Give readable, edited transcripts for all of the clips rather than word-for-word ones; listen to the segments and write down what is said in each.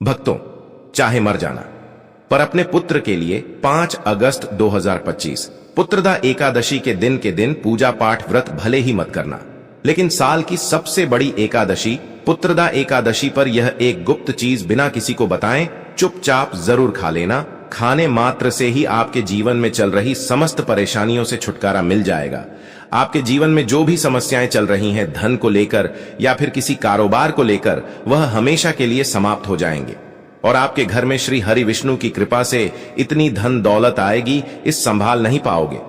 भक्तों, चाहे मर जाना पर अपने पुत्र के लिए 5 अगस्त 2025 पुत्रदा एकादशी के दिन पूजा पाठ व्रत भले ही मत करना, लेकिन साल की सबसे बड़ी एकादशी पुत्रदा एकादशी पर यह एक गुप्त चीज बिना किसी को बताएं चुपचाप जरूर खा लेना। खाने मात्र से ही आपके जीवन में चल रही समस्त परेशानियों से छुटकारा मिल जाएगा। आपके जीवन में जो भी समस्याएं चल रही हैं धन को लेकर या फिर किसी कारोबार को लेकर, वह हमेशा के लिए समाप्त हो जाएंगे और आपके घर में श्री हरि विष्णु की कृपा से इतनी धन दौलत आएगी इस संभाल नहीं पाओगे।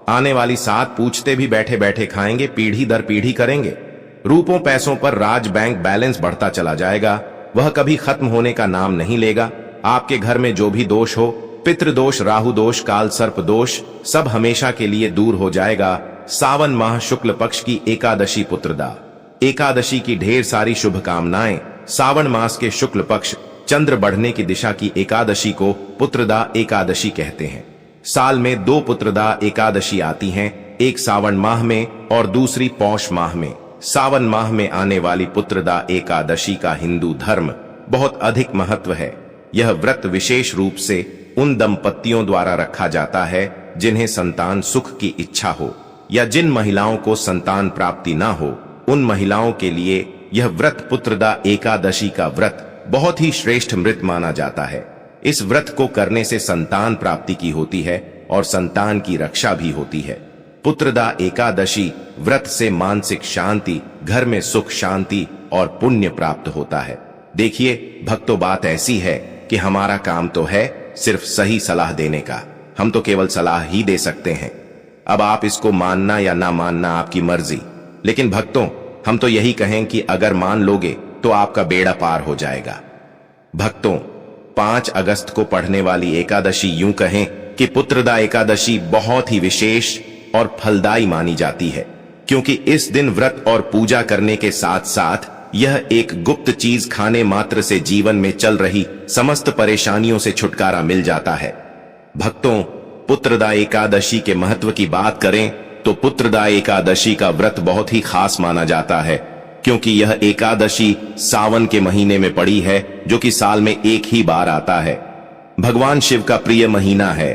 आने वाली 7 पूछते भी बैठे बैठे खाएंगे, पीढ़ी दर पीढ़ी करेंगे। रूपों पैसों पर राज बैंक बैलेंस बढ़ता चला जाएगा, वह कभी खत्म होने का नाम नहीं लेगा। आपके घर में जो भी दोष हो, पितृदोष, राहु दोष, काल सर्प दोष, सब हमेशा के लिए दूर हो जाएगा। सावन माह शुक्ल पक्ष की एकादशी पुत्रदा एकादशी की ढेर सारी शुभकामनाएं। सावन मास के शुक्ल पक्ष चंद्र बढ़ने की दिशा की एकादशी को पुत्रदा एकादशी कहते हैं। साल में 2 पुत्रदा एकादशी आती हैं, एक सावन माह में और दूसरी पौष माह में। सावन माह में आने वाली पुत्रदा एकादशी का हिंदू धर्म बहुत अधिक महत्व है। यह व्रत विशेष रूप से उन दंपतियों द्वारा रखा जाता है जिन्हें संतान सुख की इच्छा हो या जिन महिलाओं को संतान प्राप्ति ना हो, उन महिलाओं के लिए यह व्रत पुत्रदा एकादशी का व्रत बहुत ही श्रेष्ठ व्रत माना जाता है। इस व्रत को करने से संतान प्राप्ति की होती है और संतान की रक्षा भी होती है। पुत्रदा एकादशी व्रत से मानसिक शांति, घर में सुख शांति और पुण्य प्राप्त होता है। देखिए भक्तों, बात ऐसी है कि हमारा काम तो है सिर्फ सही सलाह देने का, हम तो केवल सलाह ही दे सकते हैं। अब आप इसको मानना या ना मानना आपकी मर्जी, लेकिन भक्तों हम तो यही कहें कि अगर मान लोगे तो आपका बेड़ा पार हो जाएगा। भक्तों, 5 अगस्त को पढ़ने वाली एकादशी यूं कहें कि पुत्रदा एकादशी बहुत ही विशेष और फलदायी मानी जाती है, क्योंकि इस दिन व्रत और पूजा करने के साथ साथ यह एक गुप्त चीज खाने मात्र से जीवन में चल रही समस्त परेशानियों से छुटकारा मिल जाता है। भक्तों, पुत्रदा एकादशी के महत्व की बात करें तो पुत्रदा एकादशी का व्रत बहुत ही खास माना जाता है, क्योंकि यह एकादशी सावन के महीने में पड़ी है, जो कि साल में एक ही बार आता है। भगवान शिव का प्रिय महीना है।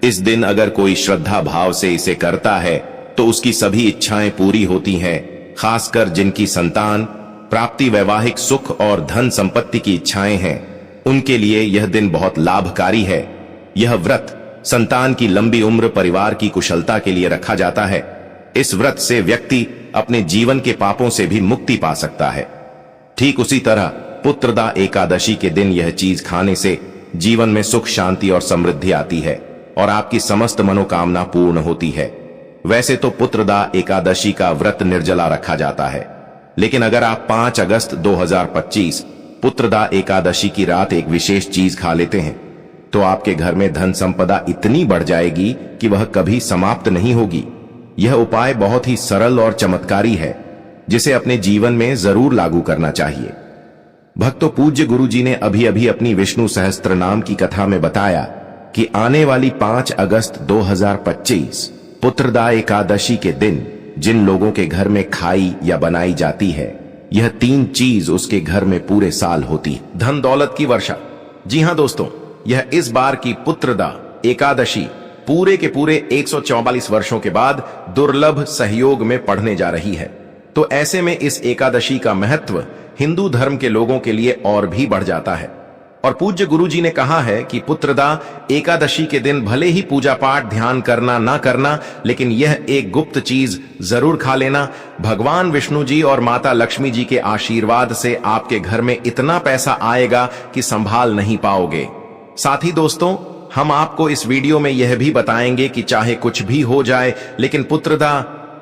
इस दिन अगर कोई श्रद्धा भाव से इसे करता है तो उसकी सभी इच्छाएं पूरी होती हैं, खासकर जिनकी संतान प्राप्ति, वैवाहिक सुख और धन संपत्ति की इच्छाएं हैं, उनके लिए यह दिन बहुत लाभकारी है। यह व्रत संतान की लंबी उम्र, परिवार की कुशलता के लिए रखा जाता है। इस व्रत से व्यक्ति अपने जीवन के पापों से भी मुक्ति पा सकता है। ठीक उसी तरह पुत्रदा एकादशी के दिन यह चीज खाने से जीवन में सुख शांति और समृद्धि आती है और आपकी समस्त मनोकामना पूर्ण होती है। वैसे तो पुत्रदा एकादशी का व्रत निर्जला रखा जाता है, लेकिन अगर आप 5 अगस्त 2025 पुत्रदा एकादशी की रात एक विशेष चीज खा लेते हैं तो आपके घर में धन संपदा इतनी बढ़ जाएगी कि वह कभी समाप्त नहीं होगी। यह उपाय बहुत ही सरल और चमत्कारी है, जिसे अपने जीवन में जरूर लागू करना चाहिए। भक्तों, पूज्य गुरु जी ने अभी अभी अपनी विष्णु सहस्त्र नाम की कथा में बताया कि आने वाली 5 अगस्त 2025 पुत्रदा एकादशी के दिन जिन लोगों के घर में खाई या बनाई जाती है, यह 3 चीज उसके घर में पूरे साल होती है। धन दौलत की वर्षा। जी हां दोस्तों, यह इस बार की पुत्रदा एकादशी पूरे के पूरे 144 वर्षों के बाद दुर्लभ सहयोग में पढ़ने जा रही है। तो ऐसे में इस एकादशी का महत्व हिंदू धर्म के लोगों के लिए और भी बढ़ जाता है। और पूज्य गुरु जी ने कहा है कि पुत्रदा एकादशी के दिन भले ही पूजा पाठ ध्यान करना ना करना, लेकिन यह एक गुप्त चीज जरूर खा लेना। भगवान विष्णु जी और माता लक्ष्मी जी के आशीर्वाद से आपके घर में इतना पैसा आएगा कि संभाल नहीं पाओगे। साथ ही दोस्तों, हम आपको इस वीडियो में यह भी बताएंगे कि चाहे कुछ भी हो जाए, लेकिन पुत्रदा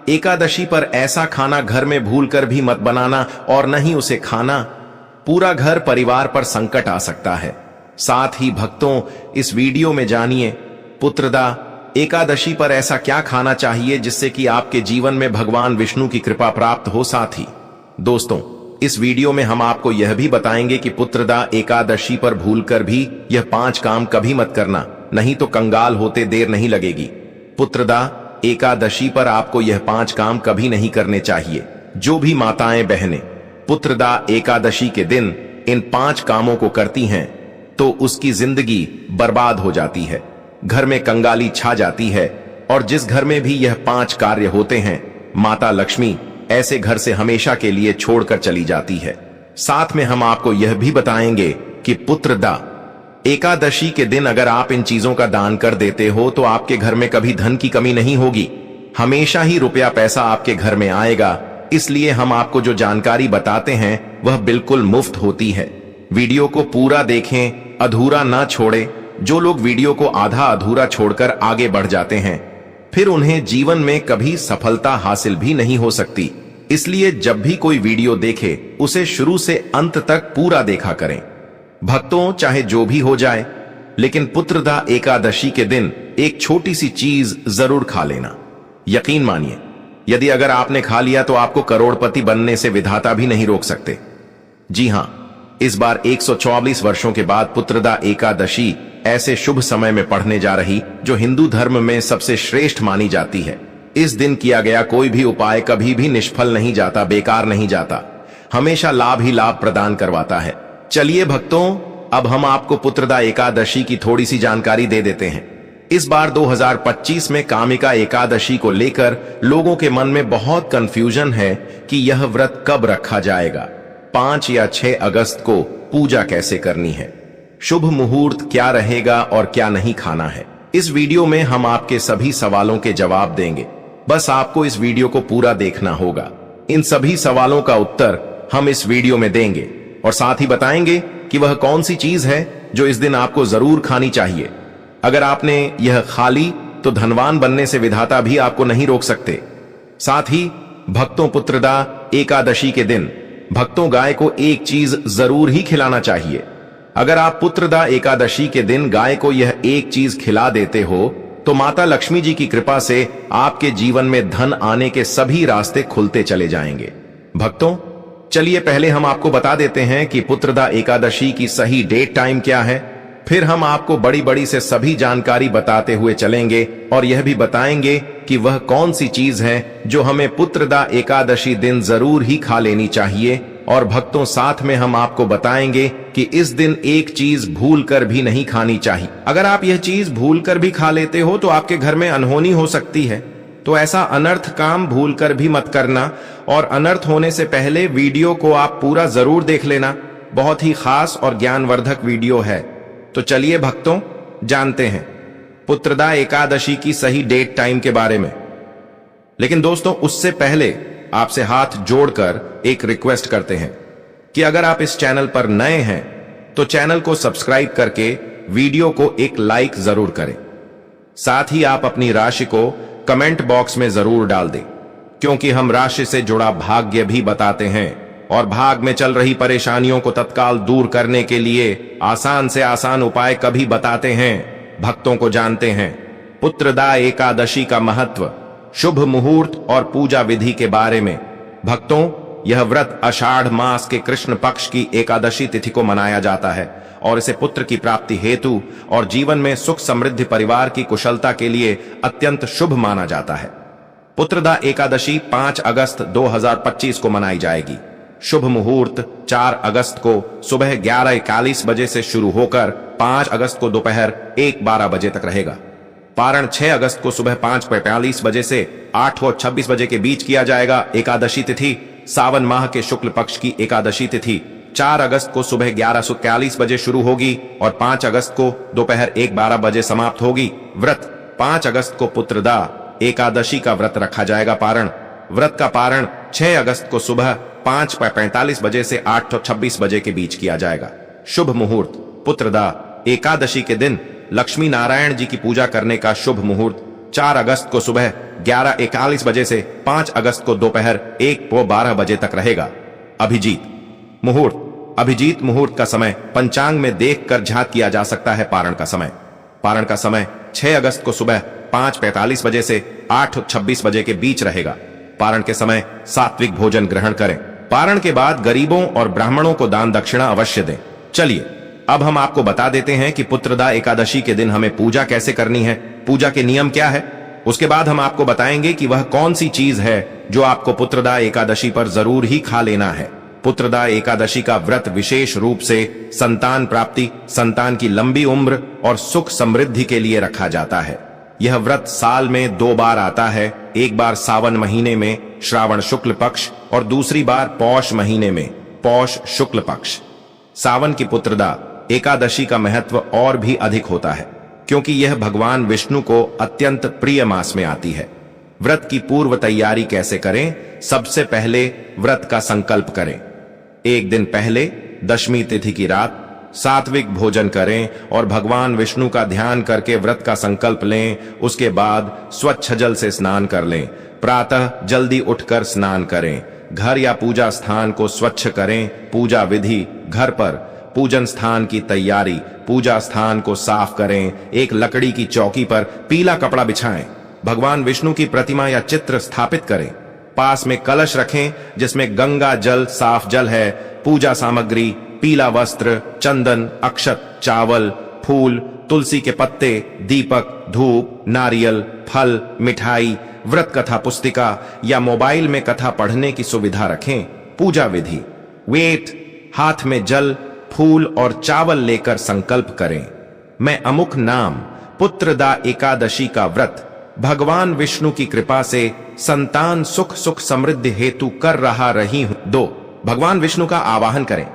एकादशी पर ऐसा खाना घर में भूलकर भी मत बनाना और न ही उसे खाना। पूरा घर परिवार पर संकट आ सकता है। साथ ही भक्तों, इस वीडियो में जानिए पुत्रदा एकादशी पर ऐसा क्या खाना चाहिए जिससे कि आपके जीवन में भगवान विष्णु की कृपा प्राप्त हो। साथ ही दोस्तों, इस वीडियो में हम आपको यह भी बताएंगे कि पुत्रदा एकादशी पर भूलकर भी यह 5 काम कभी मत करना, नहीं तो कंगाल होते देर नहीं लगेगी। पुत्रदा एकादशी पर आपको यह 5 काम कभी नहीं करने चाहिए। जो भी माताएं बहनें पुत्रदा एकादशी के दिन इन 5 कामों को करती हैं तो उसकी जिंदगी बर्बाद हो जाती है, घर में कंगाली छा जाती है। और जिस घर में भी यह 5 कार्य होते हैं, माता लक्ष्मी ऐसे घर से हमेशा के लिए छोड़कर चली जाती है। साथ में हम आपको यह भी बताएंगे कि पुत्रदा एकादशी के दिन अगर आप इन चीजों का दान कर देते हो तो आपके घर में कभी धन की कमी नहीं होगी, हमेशा ही रुपया पैसा आपके घर में आएगा। इसलिए हम आपको जो जानकारी बताते हैं वह बिल्कुल मुफ्त होती है। वीडियो को पूरा देखें, अधूरा ना छोड़ें। जो लोग वीडियो को आधा अधूरा छोड़कर आगे बढ़ जाते हैं फिर उन्हें जीवन में कभी सफलता हासिल भी नहीं हो सकती। इसलिए जब भी कोई वीडियो देखे उसे शुरू से अंत तक पूरा देखा करें। भक्तों, चाहे जो भी हो जाए, लेकिन पुत्रदा एकादशी के दिन एक छोटी सी चीज जरूर खा लेना। यकीन मानिए, यदि अगर आपने खा लिया तो आपको करोड़पति बनने से विधाता भी नहीं रोक सकते। जी हां, इस बार 144 वर्षों के बाद पुत्रदा एकादशी ऐसे शुभ समय में पढ़ने जा रही जो हिंदू धर्म में सबसे श्रेष्ठ मानी जाती है। इस दिन किया गया कोई भी उपाय कभी भी निष्फल नहीं जाता, बेकार नहीं जाता, हमेशा लाभ ही लाभ प्रदान करवाता है। चलिए भक्तों, अब हम आपको पुत्रदा एकादशी की थोड़ी सी जानकारी दे देते हैं। इस बार 2025 में कामिका एकादशी को लेकर लोगों के मन में बहुत कंफ्यूजन है कि यह व्रत कब रखा जाएगा, 5 या 6 अगस्त को पूजा कैसे करनी है, शुभ मुहूर्त क्या रहेगा और क्या नहीं खाना है। इस वीडियो में हम आपके सभी सवालों के जवाब देंगे। बस आपको इस वीडियो को पूरा देखना होगा। इन सभी सवालों का उत्तर हम इस वीडियो में देंगे और साथ ही बताएंगे कि वह कौन सी चीज है जो इस दिन आपको जरूर खानी चाहिए। अगर आपने यह खा ली तो धनवान बनने से विधाता भी आपको नहीं रोक सकते। साथ ही भक्तों, पुत्रदा एकादशी के दिन भक्तों गाय को एक चीज जरूर ही खिलाना चाहिए। अगर आप पुत्रदा एकादशी के दिन गाय को यह एक चीज खिला देते हो तो माता लक्ष्मी जी की कृपा से आपके जीवन में धन आने के सभी रास्ते खुलते चले जाएंगे। भक्तों, चलिए पहले हम आपको बता देते हैं कि पुत्रदा एकादशी की सही डेट टाइम क्या है। फिर हम आपको बड़ी बड़ी से सभी जानकारी बताते हुए चलेंगे और यह भी बताएंगे कि वह कौन सी चीज है जो हमें पुत्रदा एकादशी दिन जरूर ही खा लेनी चाहिए। और भक्तों, साथ में हम आपको बताएंगे कि इस दिन एक चीज भूल कर भी नहीं खानी चाहिए। अगर आप यह चीज भूल कर भी खा लेते हो तो आपके घर में अनहोनी हो सकती है। तो ऐसा अनर्थ काम भूल कर भी मत करना और अनर्थ होने से पहले वीडियो को आप पूरा जरूर देख लेना। बहुत ही खास और ज्ञानवर्धक वीडियो है। तो चलिए भक्तों, जानते हैं पुत्रदा एकादशी की सही डेट टाइम के बारे में। लेकिन दोस्तों, उससे पहले आपसे हाथ जोड़कर एक रिक्वेस्ट करते हैं कि अगर आप इस चैनल पर नए हैं तो चैनल को सब्सक्राइब करके वीडियो को एक लाइक जरूर करें। साथ ही आप अपनी राशि को कमेंट बॉक्स में जरूर डाल दें, क्योंकि हम राशि से जुड़ा भाग्य भी बताते हैं और भाग में चल रही परेशानियों को तत्काल दूर करने के लिए आसान से आसान उपाय कभी बताते हैं। भक्तों को जानते हैं पुत्रदा एकादशी का महत्व, शुभ मुहूर्त और पूजा विधि के बारे में। भक्तों, यह व्रत आषाढ़ मास के कृष्ण पक्ष की एकादशी तिथि को मनाया जाता है और इसे पुत्र की प्राप्ति हेतु और जीवन में सुख समृद्धि, परिवार की कुशलता के लिए अत्यंत शुभ माना जाता है। पुत्रदा एकादशी 5 अगस्त 2025 को मनाई जाएगी। शुभ मुहूर्त 4 अगस्त को सुबह 11:41 बजे से शुरू होकर 5 अगस्त को दोपहर 1:12 बजे तक रहेगा। पारण 6 अगस्त को सुबह 5:45 बजे से 8:26 बजे के बीच किया जाएगा। एकादशी तिथि सावन माह के शुक्ल पक्ष की एकादशी तिथि 4 अगस्त को सुबह 11:41 बजे शुरू होगी और 5 अगस्त को दोपहर 1:12 बजे समाप्त होगी। व्रत 5 अगस्त को पुत्रदा एकादशी का व्रत रखा जाएगा। पारण व्रत का पारण 6 अगस्त को सुबह 5:45 बजे से 8:26 बजे के बीच किया जाएगा। शुभ मुहूर्त पुत्रदा एकादशी के दिन लक्ष्मी नारायण जी की पूजा करने का शुभ मुहूर्त 4 अगस्त को सुबह 11:41 बजे से 5 अगस्त को दोपहर 1:12 बजे तक रहेगा। अभिजीत मुहूर्त का समय पंचांग में देखकर ज्ञात किया जा सकता है। पारण का समय 6 अगस्त को सुबह 5:45 बजे से 8:26 बजे के बीच रहेगा। पारण के समय सात्विक भोजन ग्रहण करें। पारण के बाद गरीबों और ब्राह्मणों को दान दक्षिणा अवश्य दें। चलिए अब हम आपको बता देते हैं कि पुत्रदा एकादशी के दिन हमें पूजा कैसे करनी है, पूजा के नियम क्या है। उसके बाद हम आपको बताएंगे कि वह कौन सी चीज है जो आपको पुत्रदा एकादशी पर जरूर ही खा लेना है। पुत्रदा एकादशी का व्रत विशेष रूप से संतान प्राप्ति, संतान की लंबी उम्र और सुख समृद्धि के लिए रखा जाता है। यह व्रत साल में 2 बार आता है, एक बार सावन महीने में श्रावण शुक्ल पक्ष और दूसरी बार पौष महीने में पौष शुक्ल पक्ष। सावन की पुत्रदा एकादशी का महत्व और भी अधिक होता है क्योंकि यह भगवान विष्णु को अत्यंत प्रिय मास में आती है। व्रत की पूर्व तैयारी कैसे करें? सबसे पहले व्रत का संकल्प करें। एक दिन पहले दशमी तिथि की रात सात्विक भोजन करें और भगवान विष्णु का ध्यान करके व्रत का संकल्प लें। उसके बाद स्वच्छ जल से स्नान कर लें। प्रातः जल्दी उठकर स्नान करें। घर या पूजा स्थान को स्वच्छ करें। पूजा विधि: घर पर पूजन स्थान की तैयारी: पूजा स्थान को साफ करें। एक लकड़ी की चौकी पर पीला कपड़ा बिछाएं। भगवान विष्णु की प्रतिमा या चित्र स्थापित करें। पास में कलश रखें जिसमें गंगा जल, साफ जल है। पूजा सामग्री: पीला वस्त्र, चंदन, अक्षत, चावल, फूल, तुलसी के पत्ते, दीपक, धूप, नारियल, फल, मिठाई, व्रत कथा पुस्तिका या मोबाइल में कथा पढ़ने की सुविधा रखें। पूजा विधि: वेट, हाथ में जल, फूल और चावल लेकर संकल्प करें। मैं अमुक नाम पुत्रदा एकादशी का व्रत भगवान विष्णु की कृपा से संतान सुख समृद्धि हेतु कर रही हूं। 2. भगवान विष्णु का आवाहन करें।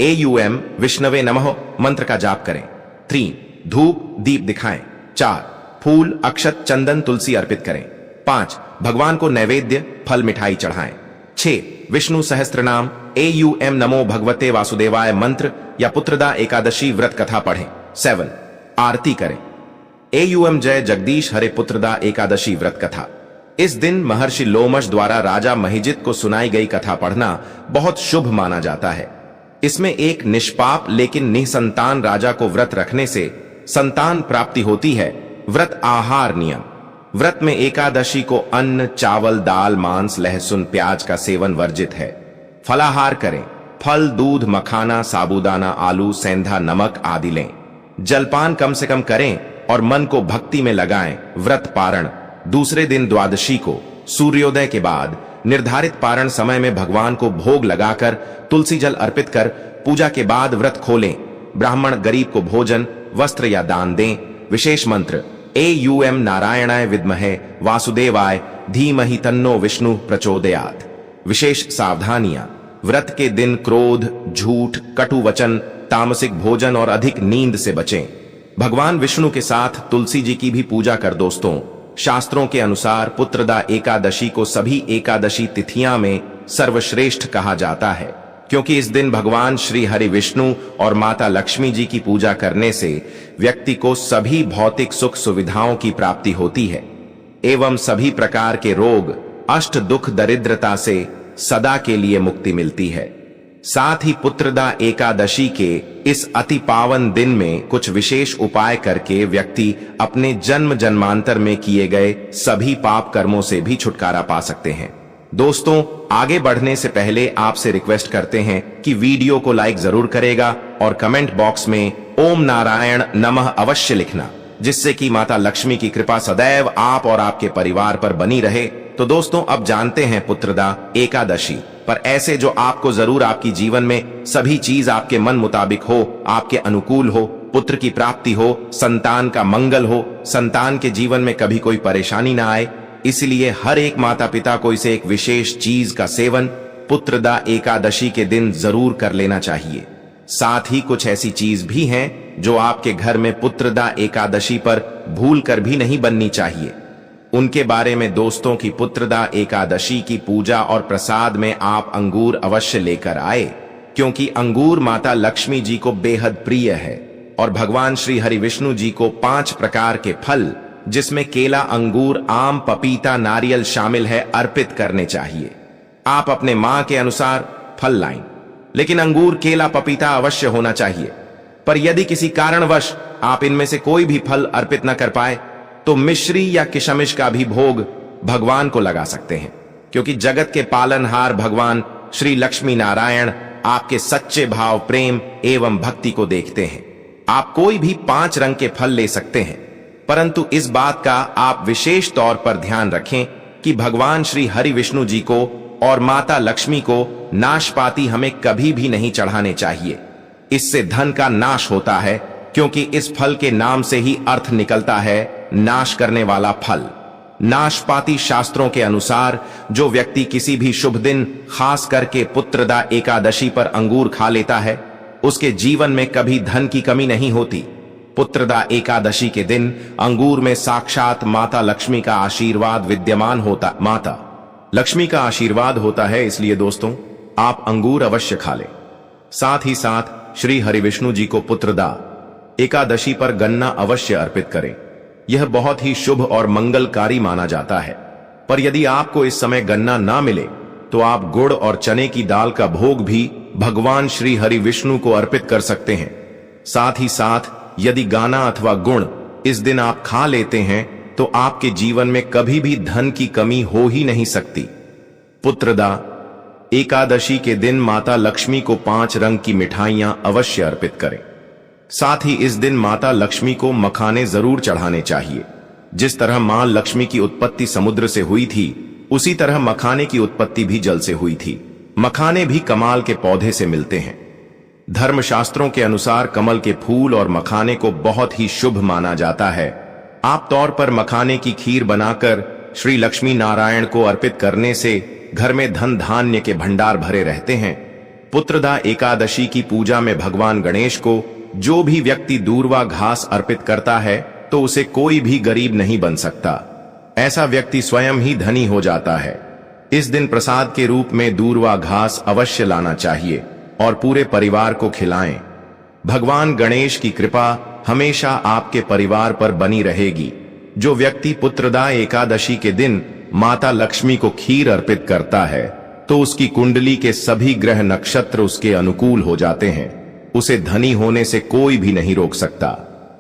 AUM विष्णवे नमः मंत्र का जाप करें। 3. धूप दीप दिखाएं। 4. फूल, अक्षत, चंदन, तुलसी अर्पित करें। 5. भगवान को नैवेद्य, फल, मिठाई चढ़ाएं। 6. विष्णु सहस्त्र नाम AUM नमो भगवते वासुदेवाय मंत्र या पुत्रदा एकादशी व्रत कथा पढ़ें। 7. आरती करें। AUM जय जगदीश हरे पुत्रदा एकादशी व्रत कथा। इस दिन महर्षि लोमश द्वारा राजा महिजित को सुनाई गई कथा पढ़ना बहुत शुभ माना जाता है। इसमें एक निष्पाप लेकिन निसंतान राजा को व्रत रखने से संतान प्राप्ति होती है। व्रत आहार नियम: व्रत में एकादशी को अन्न, चावल, दाल, मांस, लहसुन, प्याज का सेवन वर्जित है। फलाहार करें। फल, दूध, मखाना, साबूदाना, आलू, सेंधा, नमक आदि लें। जलपान कम से कम करें और मन को भक्ति में लगाएं। व्रत पारण: दूसरे दिन द्वादशी को सूर्योदय के बाद निर्धारित पारण समय में भगवान को भोग लगाकर तुलसी जल अर्पित कर पूजा के बाद व्रत खोलें। ब्राह्मण गरीब को भोजन, वस्त्र या दान दें। विशेष मंत्र: AUM नारायणाय विद्महे वासुदेवाय धीमहि तन्नो विष्णु प्रचोदयात्। विशेष सावधानियां: व्रत के दिन क्रोध, झूठ, कटु वचन, तामसिक भोजन और अधिक नींद से बचें। भगवान विष्णु के साथ तुलसी जी की भी पूजा कर। दोस्तों, शास्त्रों के अनुसार पुत्रदा एकादशी को सभी एकादशी तिथियां में सर्वश्रेष्ठ कहा जाता है क्योंकि इस दिन भगवान श्री हरि विष्णु और माता लक्ष्मी जी की पूजा करने से व्यक्ति को सभी भौतिक सुख सुविधाओं की प्राप्ति होती है एवं सभी प्रकार के रोग, अष्ट दुख, दरिद्रता से सदा के लिए मुक्ति मिलती है। साथ ही पुत्रदा एकादशी के इस अति पावन दिन में कुछ विशेष उपाय करके व्यक्ति अपने जन्म जन्मांतर में किए गए सभी पाप कर्मों से भी छुटकारा पा सकते हैं। दोस्तों, आगे बढ़ने से पहले आपसे रिक्वेस्ट करते हैं कि वीडियो को लाइक जरूर करेगा और कमेंट बॉक्स में ओम नारायण नमः अवश्य लिखना, जिससे कि माता लक्ष्मी की कृपा सदैव आप और आपके परिवार पर बनी रहे। तो दोस्तों, अब जानते हैं पुत्रदा एकादशी पर ऐसे जो आपको जरूर आपकी जीवन में सभी चीज आपके मन मुताबिक हो, आपके अनुकूल हो, पुत्र की प्राप्ति हो, संतान का मंगल हो, संतान के जीवन में कभी कोई परेशानी ना आए। इसलिए हर एक माता पिता को इसे एक विशेष चीज का सेवन पुत्रदा एकादशी के दिन जरूर कर लेना चाहिए। साथ ही कुछ ऐसी चीज भी हैं जो आपके घर में पुत्रदा एकादशी पर भूल कर भी नहीं बननी चाहिए। उनके बारे में दोस्तों की पुत्रदा एकादशी की पूजा और प्रसाद में आप अंगूर अवश्य लेकर आए, क्योंकि अंगूर माता लक्ष्मी जी को बेहद प्रिय है और भगवान श्री हरि विष्णु जी को 5 प्रकार के फल, जिसमें केला, अंगूर, आम, पपीता, नारियल शामिल है, अर्पित करने चाहिए। आप अपने मां के अनुसार फल लाएं, लेकिन अंगूर, केला, पपीता अवश्य होना चाहिए। पर यदि किसी कारणवश आप इनमें से कोई भी फल अर्पित न कर पाए तो मिश्री या किशमिश का भी भोग भगवान को लगा सकते हैं, क्योंकि जगत के पालनहार भगवान श्री लक्ष्मी नारायण आपके सच्चे भाव, प्रेम एवं भक्ति को देखते हैं। आप कोई भी 5 रंग के फल ले सकते हैं, परंतु इस बात का आप विशेष तौर पर ध्यान रखें कि भगवान श्री हरि विष्णु जी को और माता लक्ष्मी को नाशपाती हमें कभी भी नहीं चढ़ाने चाहिए। इससे धन का नाश होता है, क्योंकि इस फल के नाम से ही अर्थ निकलता है नाश करने वाला फल। नाशपाती शास्त्रों के अनुसार जो व्यक्ति किसी भी शुभ दिन, खास करके पुत्रदा एकादशी पर अंगूर खा लेता है, उसके जीवन में कभी धन की कमी नहीं होती। पुत्रदा एकादशी के दिन अंगूर में साक्षात माता लक्ष्मी का आशीर्वाद विद्यमान होता। माता लक्ष्मी का आशीर्वाद होता है, इसलिए दोस्तों आप अंगूर अवश्य खा लें। साथ ही साथ श्री हरिविष्णु जी को पुत्रदा एकादशी पर गन्ना अवश्य अर्पित करें। यह बहुत ही शुभ और मंगलकारी माना जाता है। पर यदि आपको इस समय गन्ना ना मिले तो आप गुड़ और चने की दाल का भोग भी भगवान श्री हरिविष्णु को अर्पित कर सकते हैं। साथ ही साथ यदि गाना अथवा गुण इस दिन आप खा लेते हैं तो आपके जीवन में कभी भी धन की कमी हो ही नहीं सकती। पुत्रदा एकादशी के दिन माता लक्ष्मी को 5 रंग की मिठाइयां अवश्य अर्पित करें। साथ ही इस दिन माता लक्ष्मी को मखाने जरूर चढ़ाने चाहिए। जिस तरह मां लक्ष्मी की उत्पत्ति समुद्र से हुई थी, उसी तरह मखाने की उत्पत्ति भी जल से हुई थी। मखाने भी कमाल के पौधे से मिलते हैं। धर्मशास्त्रों के अनुसार कमल के फूल और मखाने को बहुत ही शुभ माना जाता है। आप तौर पर मखाने की खीर बनाकर श्री लक्ष्मी नारायण को अर्पित करने से घर में धन धान्य के भंडार भरे रहते हैं। पुत्रदा एकादशी की पूजा में भगवान गणेश को जो भी व्यक्ति दूर्वा घास अर्पित करता है तो उसे कोई भी गरीब नहीं बन सकता। ऐसा व्यक्ति स्वयं ही धनी हो जाता है। इस दिन प्रसाद के रूप में दूर्वा घास अवश्य लाना चाहिए और पूरे परिवार को खिलाएं। भगवान गणेश की कृपा हमेशा आपके परिवार पर बनी रहेगी। जो व्यक्ति पुत्रदा एकादशी के दिन माता लक्ष्मी को खीर अर्पित करता है तो उसकी कुंडली के सभी ग्रह नक्षत्र उसके अनुकूल हो जाते हैं। उसे धनी होने से कोई भी नहीं रोक सकता।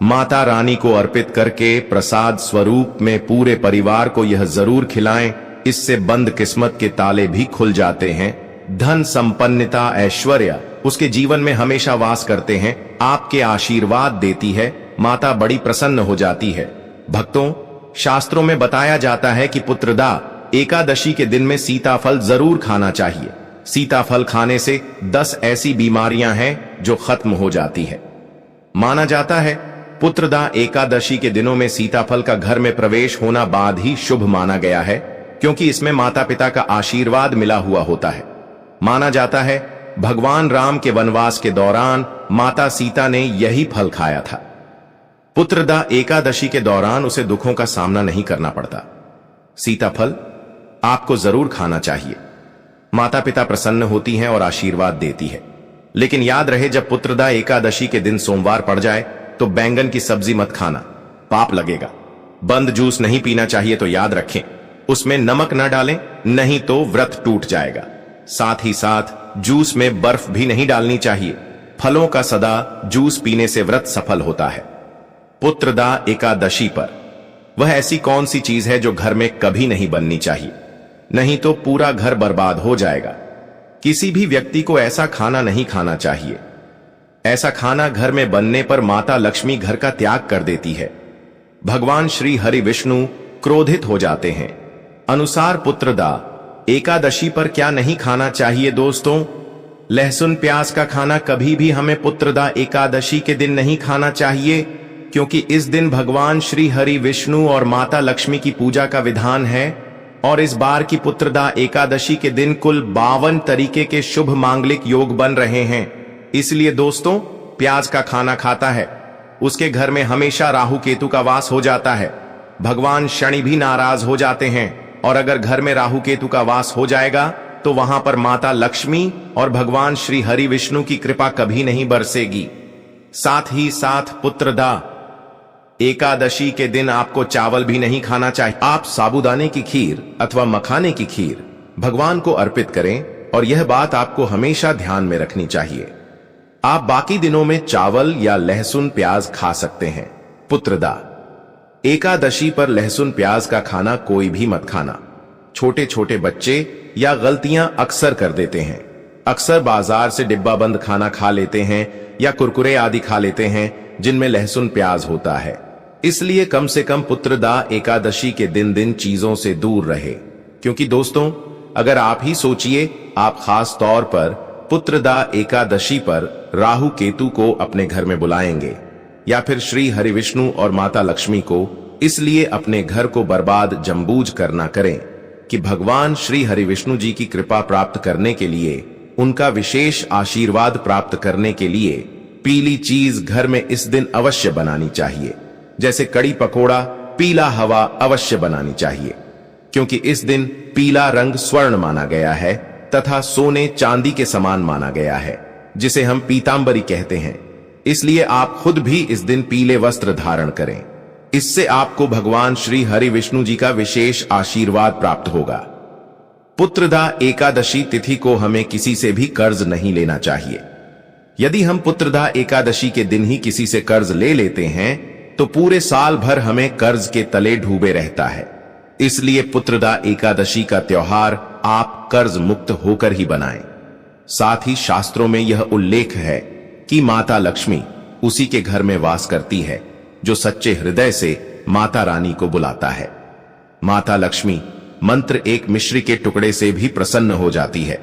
माता रानी को अर्पित करके प्रसाद स्वरूप में पूरे परिवार को यह जरूर खिलाएं। इससे बंद किस्मत के ताले भी खुल जाते हैं। धन संपन्नता ऐश्वर्य उसके जीवन में हमेशा वास करते हैं। आपके आशीर्वाद देती है। माता बड़ी प्रसन्न हो जाती है। भक्तों, शास्त्रों में बताया जाता है कि पुत्रदा एकादशी के दिन में सीताफल जरूर खाना चाहिए। सीताफल खाने से 10 ऐसी बीमारियां हैं जो खत्म हो जाती है। माना जाता है पुत्रदा एकादशी के दिनों में सीताफल का घर में प्रवेश होना बाद ही शुभ माना गया है, क्योंकि इसमें माता पिता का आशीर्वाद मिला हुआ होता है। माना जाता है भगवान राम के वनवास के दौरान माता सीता ने यही फल खाया था। पुत्रदा एकादशी के दौरान उसे दुखों का सामना नहीं करना पड़ता। सीताफल आपको जरूर खाना चाहिए। माता पिता प्रसन्न होती हैं और आशीर्वाद देती है। लेकिन याद रहे, जब पुत्रदा एकादशी के दिन सोमवार पड़ जाए तो बैंगन की सब्जी मत खाना, पाप लगेगा। बंद जूस नहीं पीना चाहिए तो याद रखें उसमें नमक न डालें, नहीं तो व्रत टूट जाएगा। साथ ही साथ जूस में बर्फ भी नहीं डालनी चाहिए। फलों का सदा जूस पीने से व्रत सफल होता है। पुत्रदा एकादशी पर वह ऐसी कौन सी चीज है जो घर में कभी नहीं बननी चाहिए, नहीं तो पूरा घर बर्बाद हो जाएगा। किसी भी व्यक्ति को ऐसा खाना नहीं खाना चाहिए। ऐसा खाना घर में बनने पर माता लक्ष्मी घर का त्याग कर देती है। भगवान श्री हरि विष्णु क्रोधित हो जाते हैं। अनुसार पुत्रदा एकादशी पर क्या नहीं खाना चाहिए दोस्तों? लहसुन प्याज का खाना कभी भी हमें पुत्रदा एकादशी के दिन नहीं खाना चाहिए, क्योंकि इस दिन भगवान श्री हरि विष्णु और माता लक्ष्मी की पूजा का विधान है। और इस बार की पुत्रदा एकादशी के दिन कुल 52 तरीके के शुभ मांगलिक योग बन रहे हैं। इसलिए दोस्तों, प्याज का खाना खाता है उसके घर में हमेशा राहु केतु का वास हो जाता है। भगवान शनि भी नाराज हो जाते हैं, और अगर घर में राहु केतु का वास हो जाएगा तो वहां पर माता लक्ष्मी और भगवान श्री हरि विष्णु की कृपा कभी नहीं बरसेगी। साथ ही साथ पुत्रदा एकादशी के दिन आपको चावल भी नहीं खाना चाहिए। आप साबूदाने की खीर अथवा मखाने की खीर भगवान को अर्पित करें, और यह बात आपको हमेशा ध्यान में रखनी चाहिए। आप बाकी दिनों में चावल या लहसुन प्याज खा सकते हैं। पुत्रदा एकादशी पर लहसुन प्याज का खाना कोई भी मत खाना। छोटे छोटे बच्चे या गलतियां अक्सर कर देते हैं। अक्सर बाजार से डिब्बा बंद खाना खा लेते हैं या कुरकुरे आदि खा लेते हैं जिनमें लहसुन प्याज होता है। इसलिए कम से कम पुत्रदा एकादशी के दिन चीजों से दूर रहे, क्योंकि दोस्तों अगर आप ही सोचिए, आप खास तौर पर पुत्रदा एकादशी पर राहु केतु को अपने घर में बुलाएंगे या फिर श्री हरिविष्णु और माता लक्ष्मी को इसलिए अपने घर को बर्बाद जम्बूज करना करें कि भगवान श्री हरिविष्णु जी की कृपा प्राप्त करने के लिए, उनका विशेष आशीर्वाद प्राप्त करने के लिए पीली चीज घर में इस दिन अवश्य बनानी चाहिए। जैसे कड़ी पकोड़ा, पीला हवा अवश्य बनानी चाहिए, क्योंकि इस दिन पीला रंग स्वर्ण माना गया है तथा सोने चांदी के समान माना गया है, जिसे हम पीतांबरी कहते हैं। इसलिए आप खुद भी इस दिन पीले वस्त्र धारण करें। इससे आपको भगवान श्री हरि विष्णु जी का विशेष आशीर्वाद प्राप्त होगा। पुत्रदा एकादशी तिथि को हमें किसी से भी कर्ज नहीं लेना चाहिए। यदि हम पुत्रदा एकादशी के दिन ही किसी से कर्ज ले लेते हैं तो पूरे साल भर हमें कर्ज के तले डूबे रहता है। इसलिए पुत्रदा एकादशी का त्योहार आप कर्ज मुक्त होकर ही बनाएं। साथ ही शास्त्रों में यह उल्लेख है कि माता लक्ष्मी उसी के घर में वास करती है जो सच्चे हृदय से माता रानी को बुलाता है। माता लक्ष्मी मंत्र एक मिश्री के टुकड़े से भी प्रसन्न हो जाती है।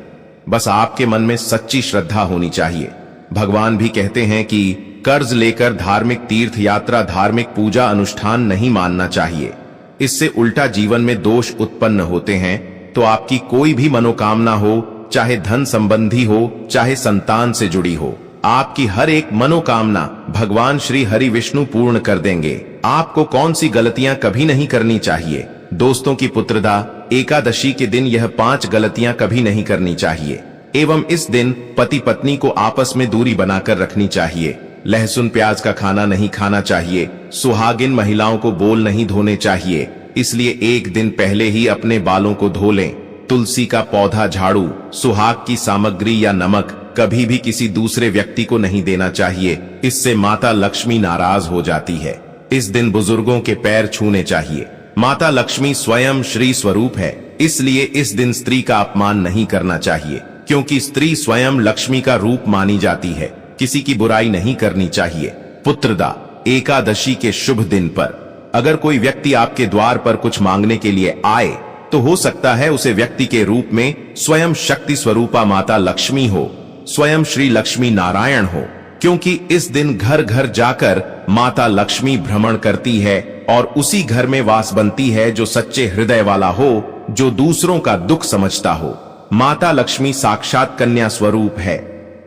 बस आपके मन में सच्ची श्रद्धा होनी चाहिए। भगवान भी कहते हैं कि कर्ज लेकर धार्मिक तीर्थ यात्रा, धार्मिक पूजा अनुष्ठान नहीं मानना चाहिए। इससे उल्टा जीवन में दोष उत्पन्न होते हैं। तो आपकी कोई भी मनोकामना हो, चाहे धन संबंधी हो, चाहे संतान से जुड़ी हो, आपकी हर एक मनोकामना भगवान श्री हरि विष्णु पूर्ण कर देंगे। आपको कौन सी गलतियां कभी नहीं करनी चाहिए? दोस्तों की पुत्रदा एकादशी के दिन यह 5 गलतियां कभी नहीं करनी चाहिए। एवं इस दिन पति पत्नी को आपस में दूरी बनाकर रखनी चाहिए। लहसुन प्याज का खाना नहीं खाना चाहिए। सुहागिन महिलाओं को बोल नहीं धोने चाहिए, इसलिए एक दिन पहले ही अपने बालों को धो लें। तुलसी का पौधा, झाड़ू, सुहाग की सामग्री या नमक कभी भी किसी दूसरे व्यक्ति को नहीं देना चाहिए। इससे माता लक्ष्मी नाराज हो जाती है। इस दिन बुजुर्गों के पैर छूने चाहिए। माता लक्ष्मी स्वयं श्री स्वरूप है, इसलिए इस दिन स्त्री का अपमान नहीं करना चाहिए, क्योंकि स्त्री स्वयं लक्ष्मी का रूप मानी जाती है। किसी की बुराई नहीं करनी चाहिए। पुत्रदा एकादशी के शुभ दिन पर अगर कोई व्यक्ति आपके द्वार पर कुछ मांगने के लिए आए तो हो सकता है उसे व्यक्ति के रूप में स्वयं शक्ति स्वरूपा माता लक्ष्मी हो, स्वयं श्री लक्ष्मी नारायण हो, क्योंकि इस दिन घर घर जाकर माता लक्ष्मी भ्रमण करती है और उसी घर में वास बनती है जो सच्चे हृदय वाला हो, जो दूसरों का दुख समझता हो। माता लक्ष्मी साक्षात कन्या स्वरूप है।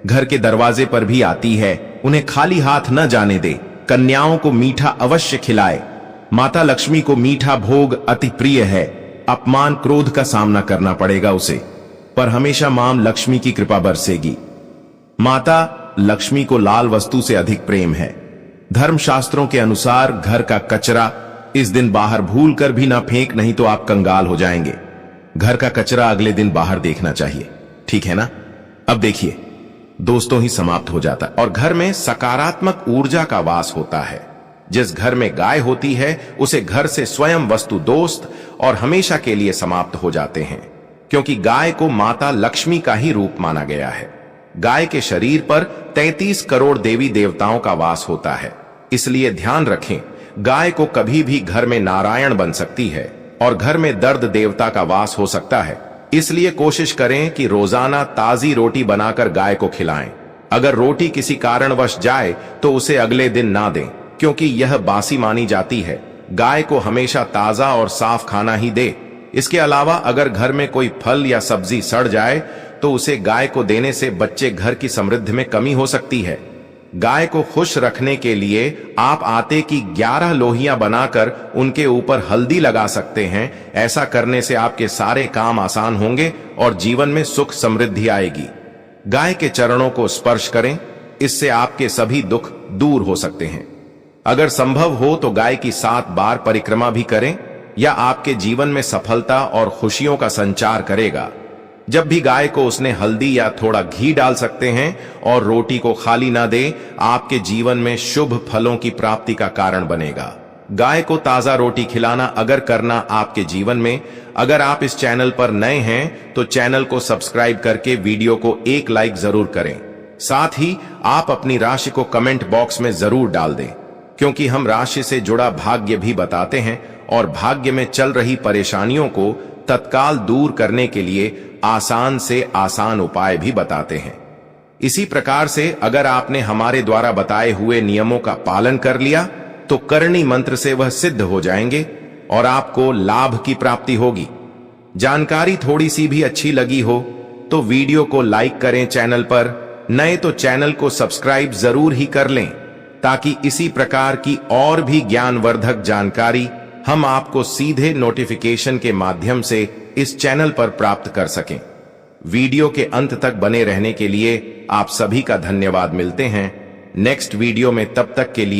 घर के दरवाजे पर भी आती है। उन्हें खाली हाथ न जाने दे। कन्याओं को मीठा अवश्य खिलाए। माता लक्ष्मी को मीठा भोग अति प्रिय है। अपमान क्रोध का सामना करना पड़ेगा उसे, पर हमेशा मां लक्ष्मी की कृपा बरसेगी। माता लक्ष्मी को लाल वस्तु से अधिक प्रेम है। धर्मशास्त्रों के अनुसार घर का कचरा इस दिन बाहर भूल कर भी ना फेंक, नहीं तो आप कंगाल हो जाएंगे। घर का कचरा अगले दिन बाहर देखना चाहिए, ठीक है ना? अब देखिए दोस्तों, ही समाप्त हो जाता और घर में सकारात्मक ऊर्जा का वास होता है। जिस घर में गाय होती है उसे घर से स्वयं वस्तु दोस्त और हमेशा के लिए समाप्त हो जाते हैं, क्योंकि गाय को माता लक्ष्मी का ही रूप माना गया है। गाय के शरीर पर 33 करोड़ देवी देवताओं का वास होता है। इसलिए ध्यान रखें, गाय को कभी भी घर में नारायण बन सकती है और घर में दर्द देवता का वास हो सकता है। इसलिए कोशिश करें कि रोजाना ताजी रोटी बनाकर गाय को खिलाएं। अगर रोटी किसी कारणवश जाए तो उसे अगले दिन ना दें, क्योंकि यह बासी मानी जाती है। गाय को हमेशा ताजा और साफ खाना ही दे। इसके अलावा अगर घर में कोई फल या सब्जी सड़ जाए तो उसे गाय को देने से बच्चे घर की समृद्धि में कमी हो सकती है। गाय को खुश रखने के लिए आप आटे की 11 लोहियां बनाकर उनके ऊपर हल्दी लगा सकते हैं। ऐसा करने से आपके सारे काम आसान होंगे और जीवन में सुख समृद्धि आएगी। गाय के चरणों को स्पर्श करें, इससे आपके सभी दुख दूर हो सकते हैं। अगर संभव हो तो गाय की 7 बार परिक्रमा भी करें, या आपके जीवन में सफलता और खुशियों का संचार करेगा। जब भी गाय को उसने हल्दी या थोड़ा घी डाल सकते हैं और रोटी को खाली ना दे, आपके जीवन में शुभ फलों की प्राप्ति का कारण बनेगा। गाय को ताजा रोटी खिलाना अगर करना आपके जीवन में, अगर आप इस चैनल पर नए हैं तो चैनल को सब्सक्राइब करके वीडियो को एक लाइक जरूर करें। साथ ही आप अपनी राशि को कमेंट बॉक्स में जरूर डाल दें, क्योंकि हम राशि से जुड़ा भाग्य भी बताते हैं और भाग्य में चल रही परेशानियों को तत्काल दूर करने के लिए आसान से आसान उपाय भी बताते हैं। इसी प्रकार से अगर आपने हमारे द्वारा बताए हुए नियमों का पालन कर लिया तो करणी मंत्र से वह सिद्ध हो जाएंगे और आपको लाभ की प्राप्ति होगी। जानकारी थोड़ी सी भी अच्छी लगी हो तो वीडियो को लाइक करें, चैनल पर नए तो चैनल को सब्सक्राइब जरूर ही कर लें ताकि इसी प्रकार की और भी ज्ञानवर्धक जानकारी हम आपको सीधे नोटिफिकेशन के माध्यम से इस चैनल पर प्राप्त कर सकें। वीडियो के अंत तक बने रहने के लिए आप सभी का धन्यवाद। मिलते हैं नेक्स्ट वीडियो में, तब तक के लिए